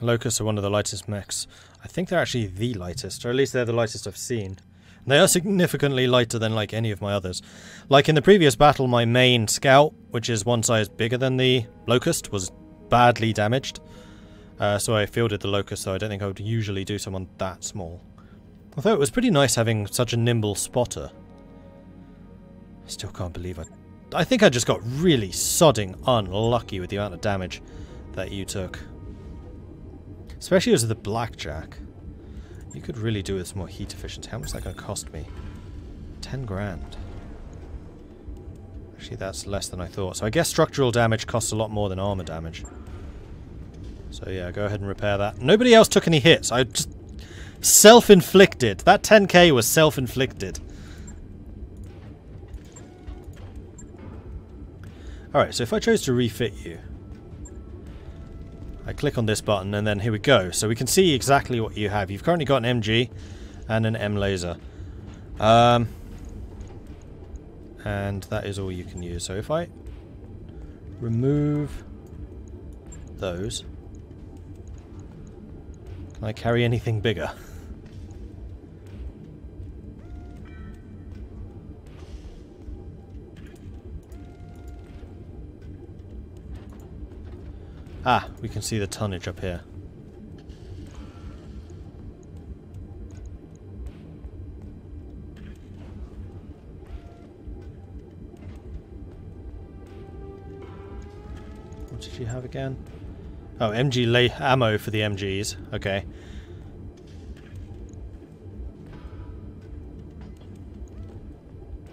Locusts are one of the lightest mechs. I think they're actually the lightest, or at least they're the lightest I've seen. They are significantly lighter than like any of my others. Like in the previous battle, my main scout, which is one size bigger than the Locust, was badly damaged. So I fielded the Locust, so I don't think I would usually do someone that small. Although it was pretty nice having such a nimble spotter. I still can't believe I think I just got really sodding unlucky with the amount of damage that you took. Especially as the Blackjack. You could really do with some more heat efficiency. How much is that going to cost me? 10 grand. Actually, that's less than I thought. So I guess structural damage costs a lot more than armor damage. So yeah, go ahead and repair that. Nobody else took any hits. I just... self-inflicted. That 10k was self-inflicted. Alright, so if I chose to refit you, I click on this button and then here we go. So we can see exactly what you have. You've currently got an MG and an M laser. And that is all you can use. So if I remove those, can I carry anything bigger? Ah, we can see the tonnage up here. What did you have again? Oh, MG ammo for the MGs. Okay.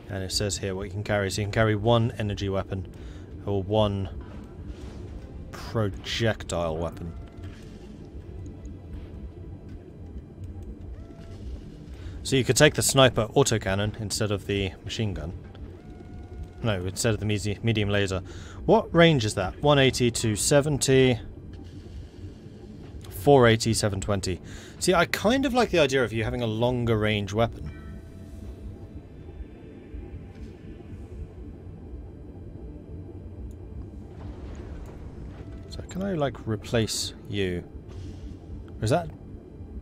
And it says here what you can carry. So you can carry one energy weapon or one projectile weapon. So you could take the sniper autocannon instead of the machine gun. No, instead of the medium laser. What range is that? 180 to 70... 480, 720. See, I kind of like the idea of you having a longer range weapon. So can I, like, replace you? Or is that...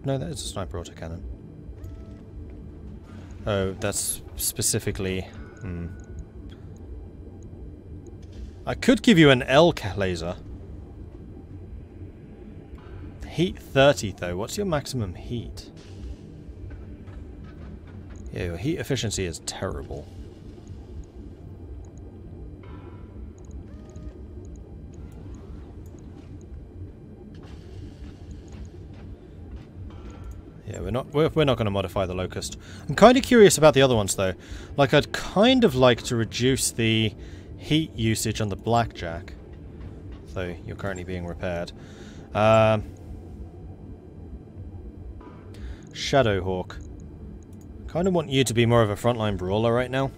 No, that is a sniper autocannon. Oh, that's specifically... I could give you an L laser. Heat 30 though. What's your maximum heat? Yeah, your heat efficiency is terrible. Yeah, we're not going to modify the Locust. I'm kind of curious about the other ones though. Like, I'd kind of like to reduce the heat usage on the Blackjack. So you're currently being repaired. Shadowhawk. Kind of want you to be more of a frontline brawler right now.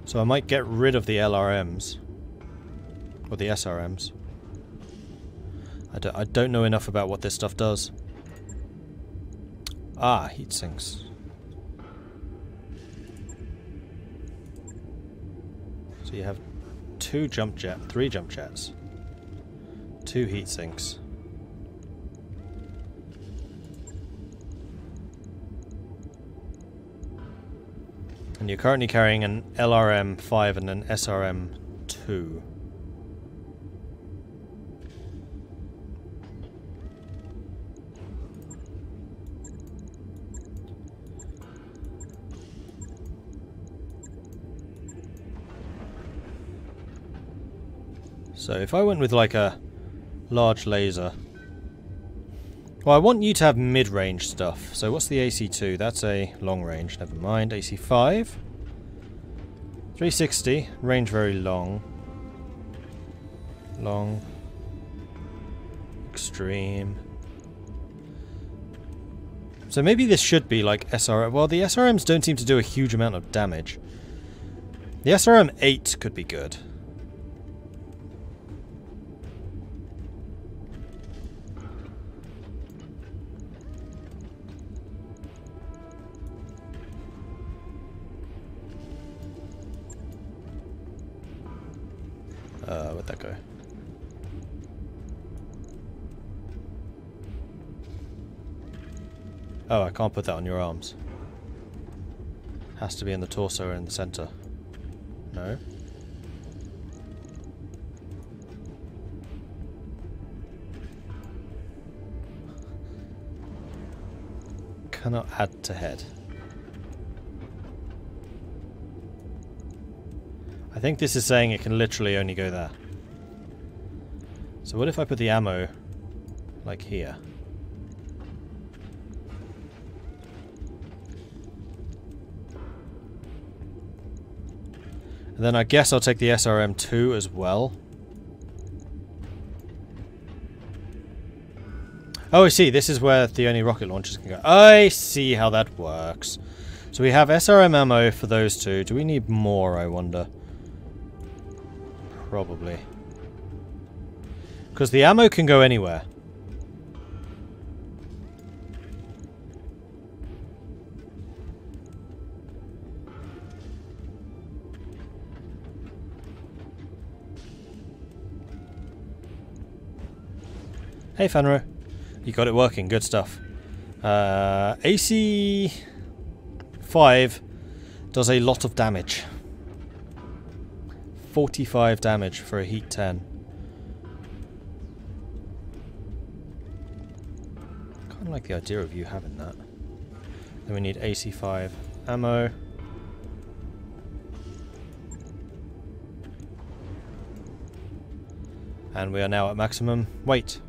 So I might get rid of the LRMs. Or the SRMs. I don't know enough about what this stuff does. Ah, heat sinks. So you have three jump jets. 2 heat sinks. And you're currently carrying an LRM-5 and an SRM-2. So if I went with like a large laser... Well, I want you to have mid-range stuff. So what's the AC2? That's a long range, never mind. AC5. 360, range very long. Long. Extreme. So maybe this should be like SRM. Well, the SRMs don't seem to do a huge amount of damage. The SRM-8 could be good. Where'd that go? Oh, I can't put that on your arms. Has to be in the torso or in the center. No. Cannot add to head. I think this is saying it can literally only go there. So what if I put the ammo like here? And then I guess I'll take the SRM2 as well. Oh, I see. This is where the only rocket launchers can go. I see how that works. So we have SRM ammo for those two. Do we need more, I wonder? Probably. Because the ammo can go anywhere. Hey, Fenro. You got it working. Good stuff. AC 5 does a lot of damage. 45 damage for a heat 10. Kind of like the idea of you having that. Then we need AC 5 ammo. And we are now at maximum weight.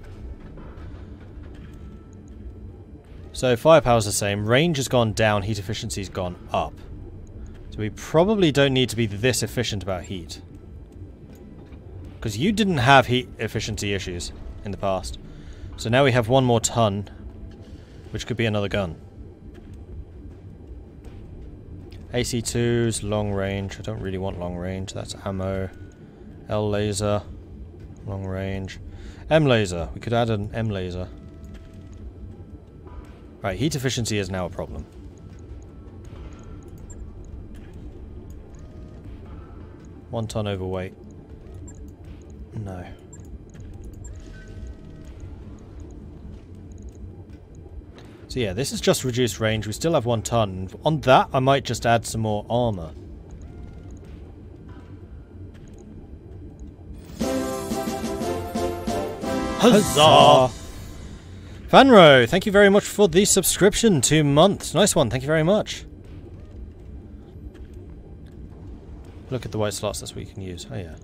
So firepower's the same. Range has gone down. Heat efficiency's gone up. So we probably don't need to be this efficient about heat. Because you didn't have heat efficiency issues in the past. So now we have 1 more ton, which could be another gun. AC2's long range. I don't really want long range. That's ammo. L laser. Long range. M laser. We could add an M laser. Right, heat efficiency is now a problem. One ton overweight. No. So yeah, this is just reduced range. We still have 1 ton. On that, I might just add some more armor. Huzzah! Fanro, thank you very much for the subscription. 2 months. Nice one, thank you very much. Look at the white slots, that's what you can use. Oh yeah.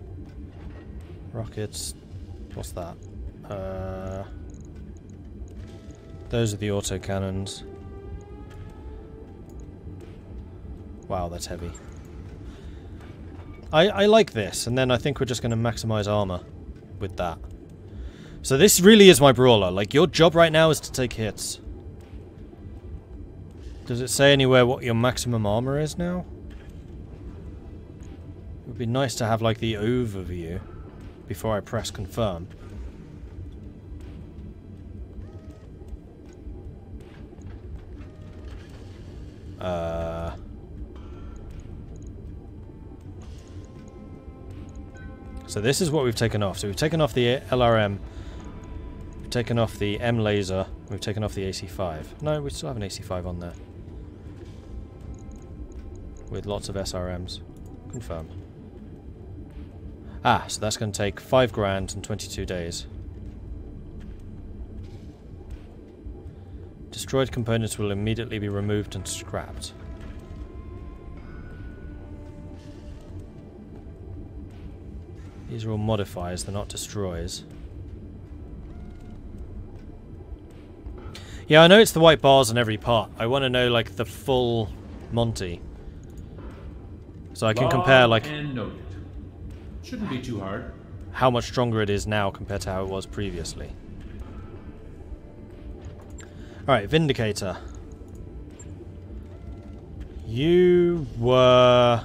Rockets. What's that? Those are the autocannons. Wow, that's heavy. I like this, and then I think we're just going to maximize armor with that. So this really is my brawler. Like, your job right now is to take hits. Does it say anywhere what your maximum armor is now? It would be nice to have, like, the overview before I press confirm. So this is what we've taken off. So we've taken off the LRM. We've taken off the M laser. We've taken off the AC5. No, we still have an AC5 on there. With lots of SRMs. Confirm. Ah, so that's going to take 5 grand and 22 days. Destroyed components will immediately be removed and scrapped. These are all modifiers, they're not destroys. Yeah, I know it's the white bars on every part. I want to know, like, the full Monty. So I can compare, like, shouldn't be too hard. How much stronger it is now compared to how it was previously. Alright, Vindicator. You were...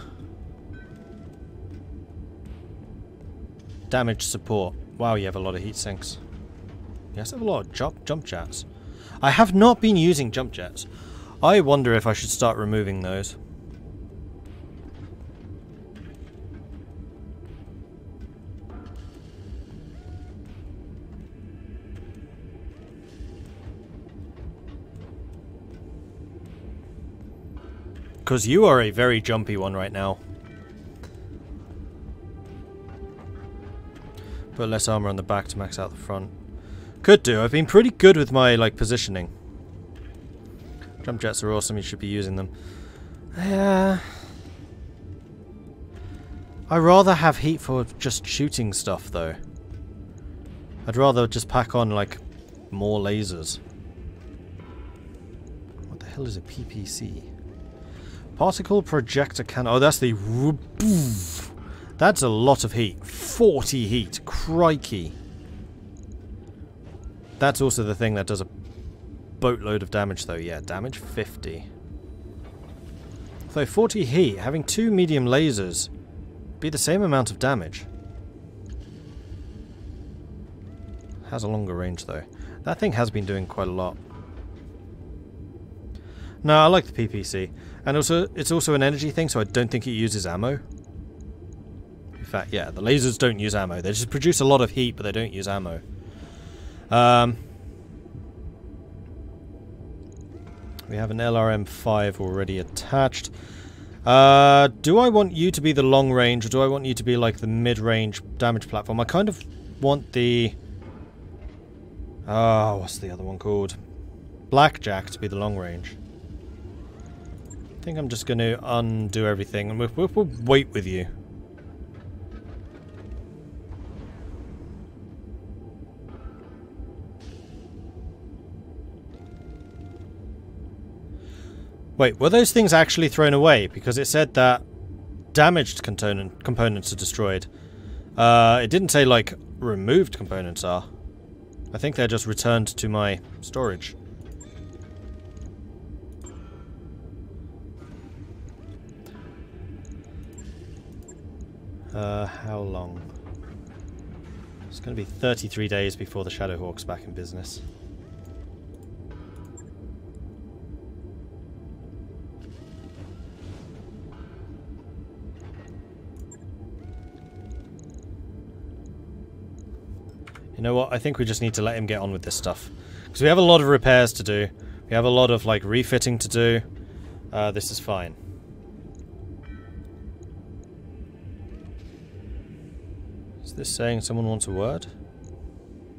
damage support. Wow, you have a lot of heat sinks. You also have a lot of jump jets. I have not been using jump jets. I wonder if I should start removing those. because you are a very jumpy one right now. Put less armor on the back to max out the front. Could do. I've been pretty good with my, like, positioning. Jump jets are awesome. You should be using them. I rather have heat for just shooting stuff, though. I'd rather just pack on, like, more lasers. What the hell is a PPC? Particle projector cannon. Oh, that's the... That's a lot of heat. 40 heat. Crikey. That's also the thing that does a boatload of damage, though. Yeah, damage 50. So 40 heat, having 2 medium lasers, be the same amount of damage. Has a longer range, though. That thing has been doing quite a lot. No, I like the PPC. And also, it's also an energy thing, so I don't think it uses ammo. In fact, yeah, the lasers don't use ammo. They just produce a lot of heat, but they don't use ammo. We have an LRM-5 already attached. Do I want you to be the long range, or do I want you to be like the mid-range damage platform? I kind of want the... what's the other one called? Blackjack to be the long range. I think I'm just going to undo everything, and we'll wait with you. Wait, were those things actually thrown away? Because it said that damaged components are destroyed. It didn't say, like, removed components are. I think they're just returned to my storage. How long? It's going to be 33 days before the Shadowhawk's back in business. You know what? I think we just need to let him get on with this stuff. Because we have a lot of repairs to do. We have a lot of, like, refitting to do. This is fine. Is this saying someone wants a word?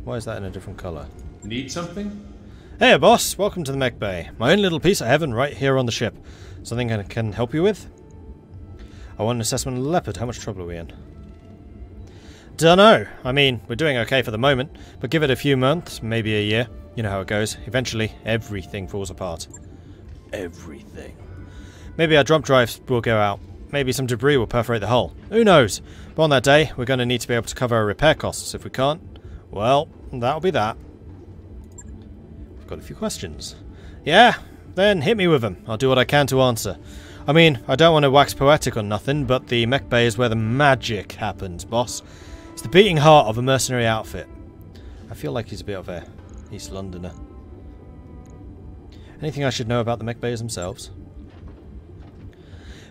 Why is that in a different colour? Need something? Hey, boss! Welcome to the mech bay. My own little piece of heaven right here on the ship. Something I can help you with? I want an assessment of the Leopard. How much trouble are we in? Dunno. I mean, we're doing okay for the moment, but give it a few months, maybe a year. You know how it goes. Eventually, everything falls apart. Everything. Maybe our jump drives will go out. Maybe some debris will perforate the hull. Who knows? But on that day, we're going to need to be able to cover our repair costs. If we can't, well, that'll be that. I've got a few questions. Yeah? Then hit me with them. I'll do what I can to answer. I mean, I don't want to wax poetic or nothing, but the mech bay is where the magic happens, boss. It's the beating heart of a mercenary outfit. I feel like he's a bit of a East Londoner. Anything I should know about the mech bays themselves?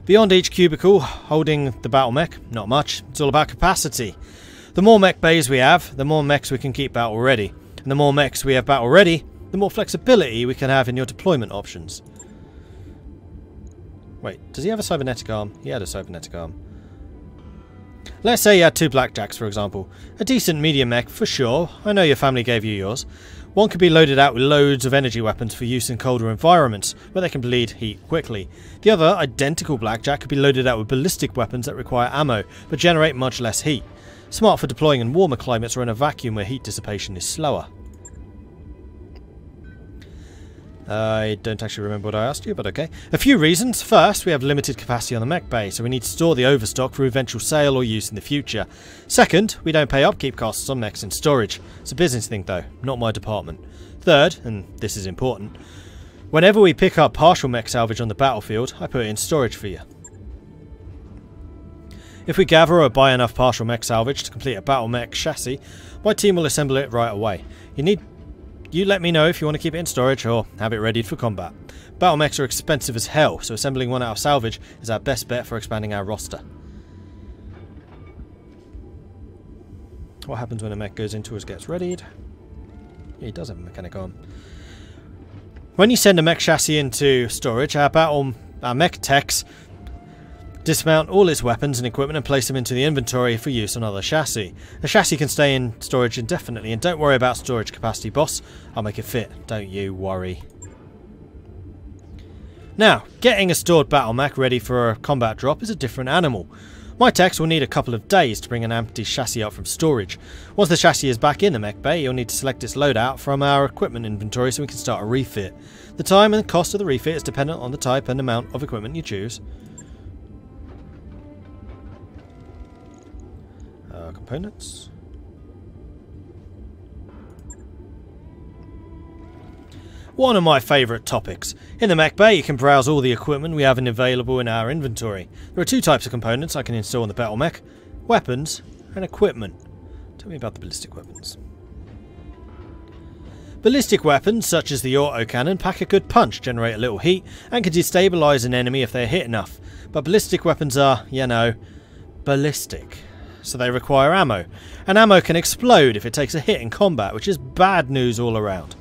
Beyond each cubicle holding the battle mech, not much. It's all about capacity. The more mech bays we have, the more mechs we can keep battle ready. And the more mechs we have battle ready, the more flexibility we can have in your deployment options. Wait, does he have a cybernetic arm? He had a cybernetic arm. Let's say you had 2 blackjacks, for example. A decent medium mech, for sure. I know your family gave you yours. One could be loaded out with loads of energy weapons for use in colder environments, where they can bleed heat quickly. The other, identical blackjack, could be loaded out with ballistic weapons that require ammo, but generate much less heat. Smart for deploying in warmer climates or in a vacuum where heat dissipation is slower. I don't actually remember what I asked you, but okay. A few reasons. First, we have limited capacity on the mech bay, so we need to store the overstock for eventual sale or use in the future. Second, we don't pay upkeep costs on mechs in storage. It's a business thing though, not my department. Third, and this is important, whenever we pick up partial mech salvage on the battlefield, I put it in storage for you. If we gather or buy enough partial mech salvage to complete a battle mech chassis, my team will assemble it right away. You let me know if you want to keep it in storage or have it readied for combat. Battle mechs are expensive as hell, so assembling one out of salvage is our best bet for expanding our roster. What happens when a mech goes into or gets readied? Yeah, he does have a mechanic arm. When you send a mech chassis into storage, our battle mech techs dismount all its weapons and equipment and place them into the inventory for use on other chassis. The chassis can stay in storage indefinitely, and don't worry about storage capacity, boss. I'll make it fit, don't you worry. Now, getting a stored battle mech ready for a combat drop is a different animal. My techs will need a couple of days to bring an empty chassis out from storage. Once the chassis is back in the mech bay, you'll need to select its loadout from our equipment inventory so we can start a refit. The time and cost of the refit is dependent on the type and amount of equipment you choose. Components. One of my favourite topics. In the mech bay you can browse all the equipment we have available in our inventory. There are two types of components I can install in the battle mech: weapons and equipment. Tell me about the ballistic weapons. Ballistic weapons such as the autocannon pack a good punch, generate a little heat and can destabilise an enemy if they're hit enough. But ballistic weapons are, you know, ballistic. So they require ammo, and ammo can explode if it takes a hit in combat, which is bad news all around.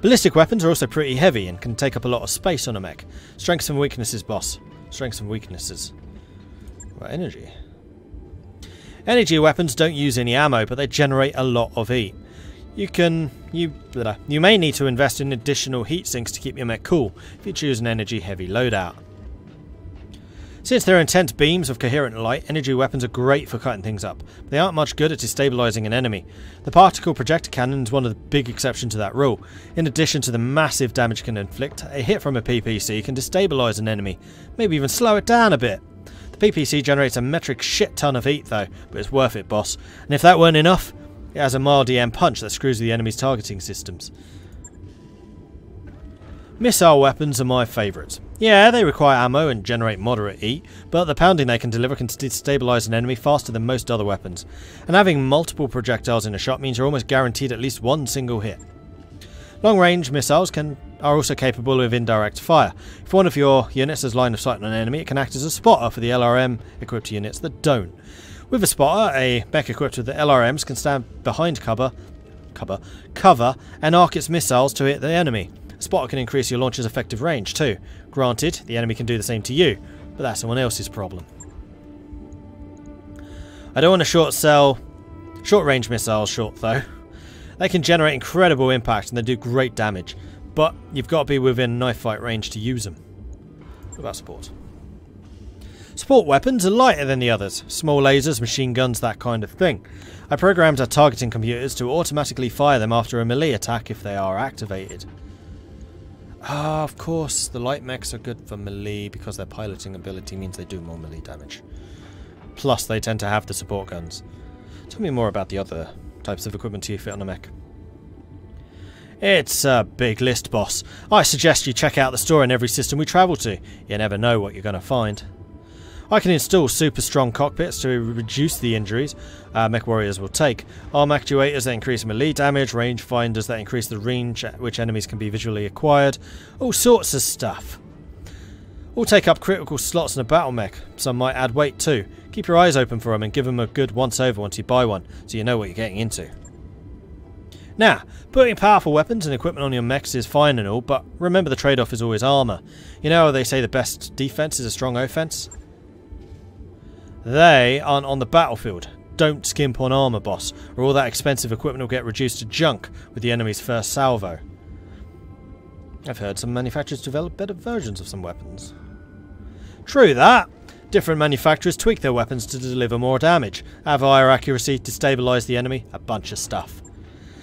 Ballistic weapons are also pretty heavy and can take up a lot of space on a mech. Strengths and weaknesses, boss. Strengths and weaknesses. Right, energy. Energy weapons don't use any ammo, but they generate a lot of heat. You may need to invest in additional heat sinks to keep your mech cool if you choose an energy heavy loadout. Since they're intense beams of coherent light, energy weapons are great for cutting things up, but they aren't much good at destabilising an enemy. The particle projector cannon is one of the big exceptions to that rule. In addition to the massive damage it can inflict, a hit from a PPC can destabilise an enemy, maybe even slow it down a bit. The PPC generates a metric shit ton of heat though, but it's worth it, boss. And if that weren't enough, it has a mild EM punch that screws with the enemy's targeting systems. Missile weapons are my favourites. Yeah, they require ammo and generate moderate heat, but the pounding they can deliver can destabilise an enemy faster than most other weapons. And having multiple projectiles in a shot means you're almost guaranteed at least one single hit. Long-range missiles are also capable of indirect fire. If one of your units has line of sight on an enemy, it can act as a spotter for the LRM-equipped units that don't. With a spotter, a mech equipped with the LRMs can stand behind cover and arc its missiles to hit the enemy. A spotter can increase your launcher's effective range too. Granted, the enemy can do the same to you, but that's someone else's problem. I don't want to short-sell short-range missiles short though. They can generate incredible impact and they do great damage, but you've got to be within knife fight range to use them. What about support? Support weapons are lighter than the others. Small lasers, machine guns, that kind of thing. I programmed our targeting computers to automatically fire them after a melee attack if they are activated. Ah, of course, the light mechs are good for melee because their piloting ability means they do more melee damage. Plus, they tend to have the support guns. Tell me more about the other types of equipment you fit on a mech. It's a big list, boss. I suggest you check out the store in every system we travel to. You never know what you're going to find. I can install super strong cockpits to reduce the injuries mech warriors will take, arm actuators that increase melee damage, range finders that increase the range at which enemies can be visually acquired, all sorts of stuff. All take up critical slots in a battle mech. Some might add weight too. Keep your eyes open for them and give them a good once over once you buy one, so you know what you're getting into. Now, putting powerful weapons and equipment on your mechs is fine and all, but remember the trade-off is always armour. You know how they say the best defense is a strong offense? They aren't on the battlefield. Don't skimp on armour, boss, or all that expensive equipment will get reduced to junk with the enemy's first salvo. I've heard some manufacturers develop better versions of some weapons. True that. Different manufacturers tweak their weapons to deliver more damage, have higher accuracy to stabilise the enemy, a bunch of stuff.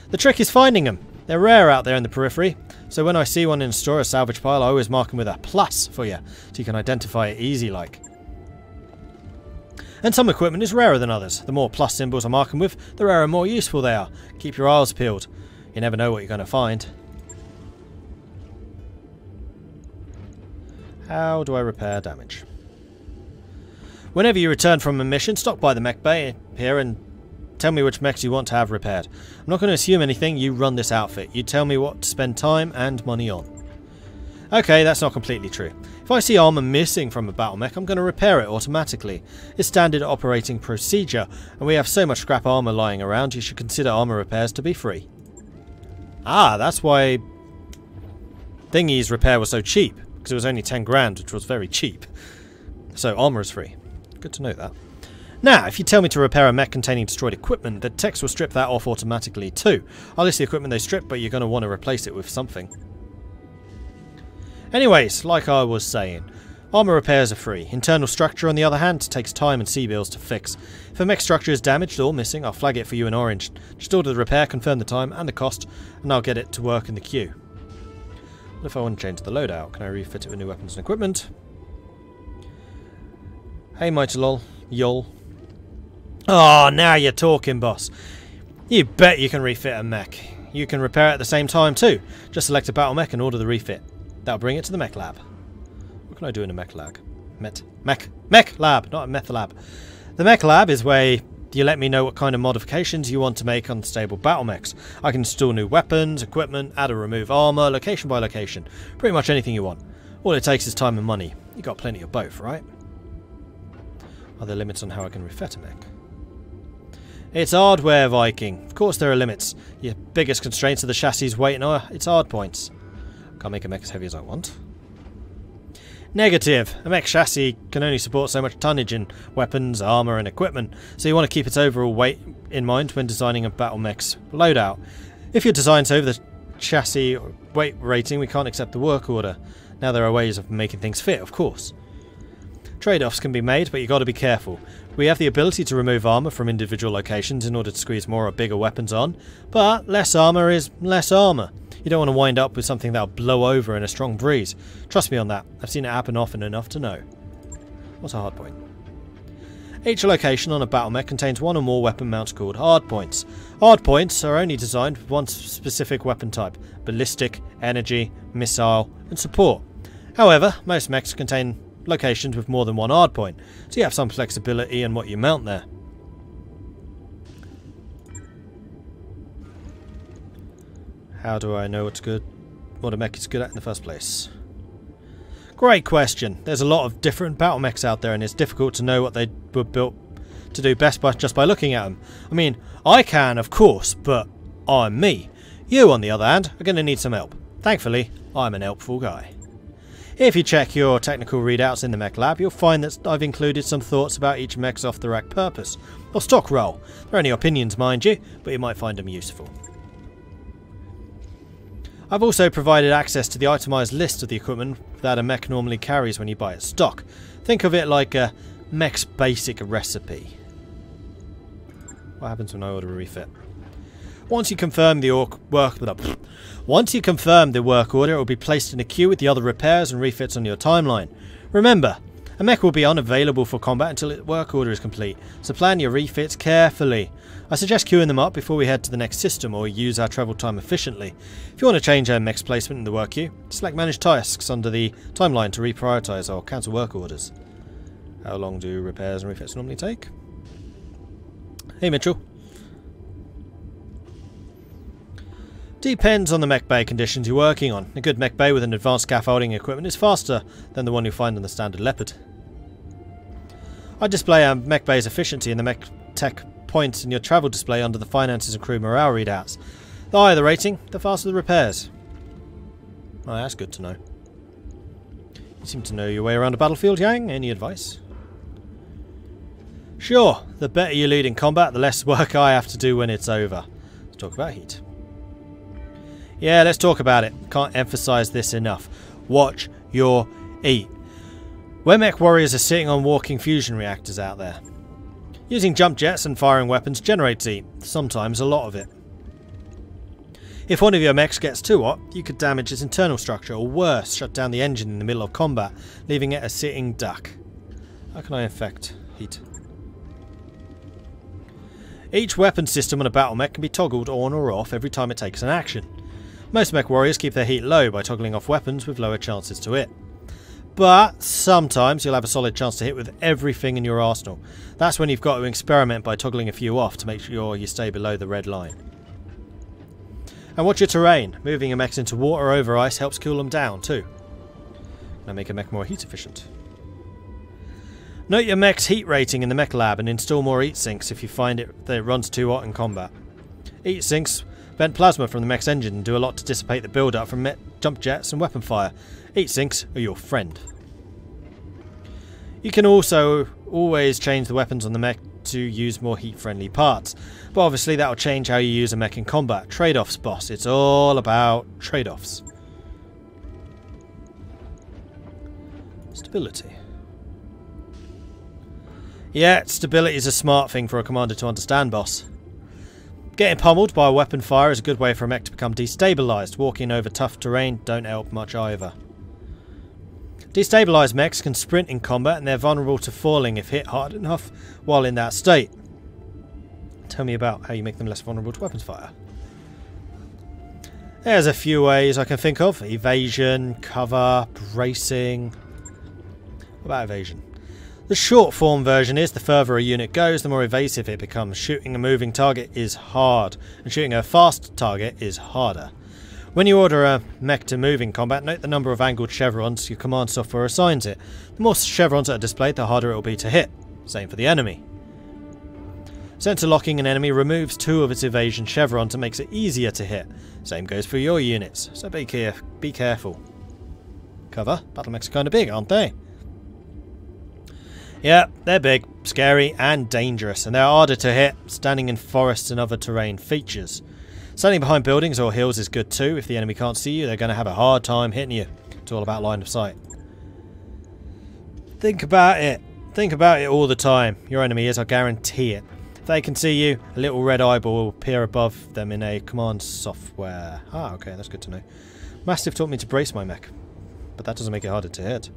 The trick is finding them. They're rare out there in the periphery, so when I see one in a store or salvage pile I always mark them with a plus for you, so you can identify it easy like. And some equipment is rarer than others. The more plus symbols I mark them with, the rarer and more useful they are. Keep your eyes peeled. You never know what you're going to find. How do I repair damage? Whenever you return from a mission, stop by the mech bay here and tell me which mechs you want to have repaired. I'm not going to assume anything, you run this outfit. You tell me what to spend time and money on. Okay, that's not completely true. If I see armour missing from a battle mech, I'm going to repair it automatically. It's standard operating procedure, and we have so much scrap armour lying around, you should consider armour repairs to be free. Ah, that's why Thingy's repair was so cheap, because it was only 10 grand, which was very cheap. So armour is free. Good to know that. Now, if you tell me to repair a mech containing destroyed equipment, the techs will strip that off automatically too. I'll list the equipment they strip, but you're going to want to replace it with something. Anyways, like I was saying, armour repairs are free. Internal structure, on the other hand, takes time and C-bills to fix. If a mech structure is damaged or missing, I'll flag it for you in orange. Just order the repair, confirm the time and the cost, and I'll get it to work in the queue. What if I want to change the loadout? Can I refit it with new weapons and equipment? Hey, Mighty Lol. Yol. Oh, now you're talking, boss. You bet you can refit a mech. You can repair it at the same time too. Just select a battle mech and order the refit. That'll bring it to the mech lab. What can I do in a mech lab? Mech lab, not a meth lab. The mech lab is where you let me know what kind of modifications you want to make on stable battle mechs. I can install new weapons, equipment, add or remove armour, location by location. Pretty much anything you want. All it takes is time and money. You got plenty of both, right? Are there limits on how I can refit a mech? It's hardware, Viking. Of course there are limits. Your biggest constraints are the chassis' weight and its hard points. Can't make a mech as heavy as I want. Negative. A mech chassis can only support so much tonnage in weapons, armour and equipment, so you want to keep its overall weight in mind when designing a battle mech's loadout. If your design's over the chassis weight rating, we can't accept the work order. Now there are ways of making things fit, of course. Trade-offs can be made, but you got to be careful. We have the ability to remove armour from individual locations in order to squeeze more or bigger weapons on, but less armour is less armour. You don't want to wind up with something that'll blow over in a strong breeze. Trust me on that. I've seen it happen often enough to know. What's a hardpoint? Each location on a battle mech contains one or more weapon mounts called hardpoints. Hardpoints are only designed with one specific weapon type: ballistic, energy, missile, and support. However, most mechs contain locations with more than one hardpoint, so you have some flexibility in what you mount there. How do I know what a mech is good at in the first place? Great question. There's a lot of different battle mechs out there and it's difficult to know what they were built to do best just by looking at them. I mean, I can of course, but I'm me. You on the other hand are going to need some help. Thankfully, I'm an helpful guy. If you check your technical readouts in the mech lab, you'll find that I've included some thoughts about each mech's off-the-rack purpose, or stock role. They're only opinions, mind you, but you might find them useful. I've also provided access to the itemised list of the equipment that a mech normally carries when you buy it stock. Think of it like a mech's basic recipe. What happens when I order a refit? Once you confirm the work order, it will be placed in a queue with the other repairs and refits on your timeline. Remember, a mech will be unavailable for combat until its work order is complete, so plan your refits carefully. I suggest queuing them up before we head to the next system or use our travel time efficiently. If you want to change a mech's placement in the work queue, select Manage Tasks under the timeline to reprioritise or cancel work orders. How long do repairs and refits normally take? Hey Mitchell. Depends on the mech bay conditions you're working on. A good mech bay with an advanced scaffolding equipment is faster than the one you find on the standard Leopard. I display a mech bay's efficiency in the mech tech points in your travel display under the finances and crew morale readouts. The higher the rating, the faster the repairs. Oh, that's good to know. You seem to know your way around a battlefield, Yang. Any advice? Sure, the better you lead in combat, the less work I have to do when it's over. Let's talk about heat. Yeah, let's talk about it. Can't emphasise this enough. Watch your eat. Where mech warriors are sitting on walking fusion reactors out there. Using jump jets and firing weapons generates heat, sometimes a lot of it. If one of your mechs gets too hot, you could damage its internal structure, or worse, shut down the engine in the middle of combat, leaving it a sitting duck. How can I affect heat? Each weapon system on a battle mech can be toggled on or off every time it takes an action. Most mech warriors keep their heat low by toggling off weapons with lower chances to hit. But sometimes you'll have a solid chance to hit with everything in your arsenal. That's when you've got to experiment by toggling a few off to make sure you stay below the red line. And watch your terrain. Moving your mechs into water over ice helps cool them down too. Can I make a mech more heat efficient? Note your mech's heat rating in the mech lab and install more heat sinks if you find that it runs too hot in combat. Heat sinks Vent plasma from the mech's engine and do a lot to dissipate the build-up from jump jets and weapon fire. Heat sinks are your friend. You can also always change the weapons on the mech to use more heat-friendly parts, but obviously that will change how you use a mech in combat. Trade-offs, boss. It's all about trade-offs. Stability. Yeah, stability is a smart thing for a commander to understand, boss. Getting pummeled by a weapon fire is a good way for a mech to become destabilised. Walking over tough terrain don't help much either. Destabilised mechs can sprint in combat and they're vulnerable to falling if hit hard enough while in that state. Tell me about how you make them less vulnerable to weapons fire. There's a few ways I can think of. Evasion, cover, bracing. What about evasion? The short form version is the further a unit goes, the more evasive it becomes. Shooting a moving target is hard, and shooting a fast target is harder. When you order a mech to move in combat, note the number of angled chevrons your command software assigns it. The more chevrons that are displayed, the harder it will be to hit. Same for the enemy. Sensor locking an enemy removes 2 of its evasion chevrons and makes it easier to hit. Same goes for your units, so be careful. Cover? Battle mechs are kind of big, aren't they? Yeah, they're big, scary and dangerous, and they're harder to hit. Standing in forests and other terrain features. Standing behind buildings or hills is good too. If the enemy can't see you, they're going to have a hard time hitting you. It's all about line of sight. Think about it. Think about it all the time. Your enemy is, I guarantee it. If they can see you, a little red eyeball will appear above them in a command software. Ah, okay, that's good to know. Mastiff taught me to brace my mech, but that doesn't make it harder to hit.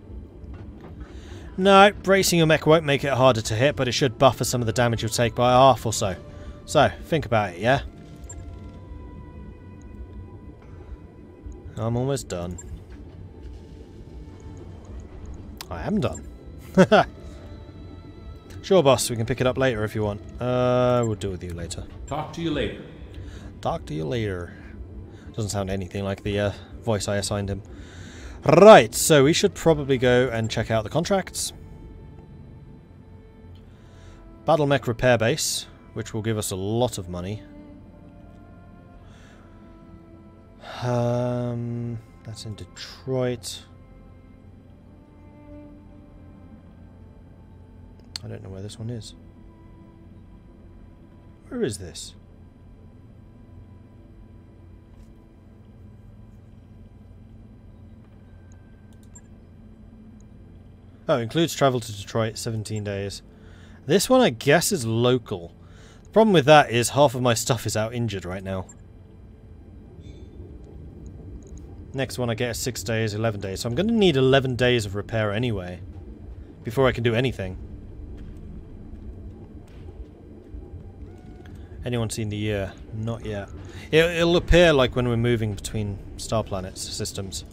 No, bracing your mech won't make it harder to hit, but it should buffer some of the damage you'll take by half or so. So, think about it, yeah? I'm almost done. I am done. Sure, boss, we can pick it up later if you want. We'll deal with you later. Talk to you later. Talk to you later. Doesn't sound anything like the voice I assigned him. Right, so we should probably go and check out the contracts. Battle Mech Repair Base, which will give us a lot of money. That's in Detroit. I don't know where this one is. Where is this? Oh, includes travel to Detroit, 17 days. This one, I guess, is local. The problem with that is half of my stuff is out injured right now. Next one I get is 6 days, 11 days. So I'm going to need 11 days of repair anyway, before I can do anything. Anyone seen the year? Not yet. It'll appear like when we're moving between star planets systems.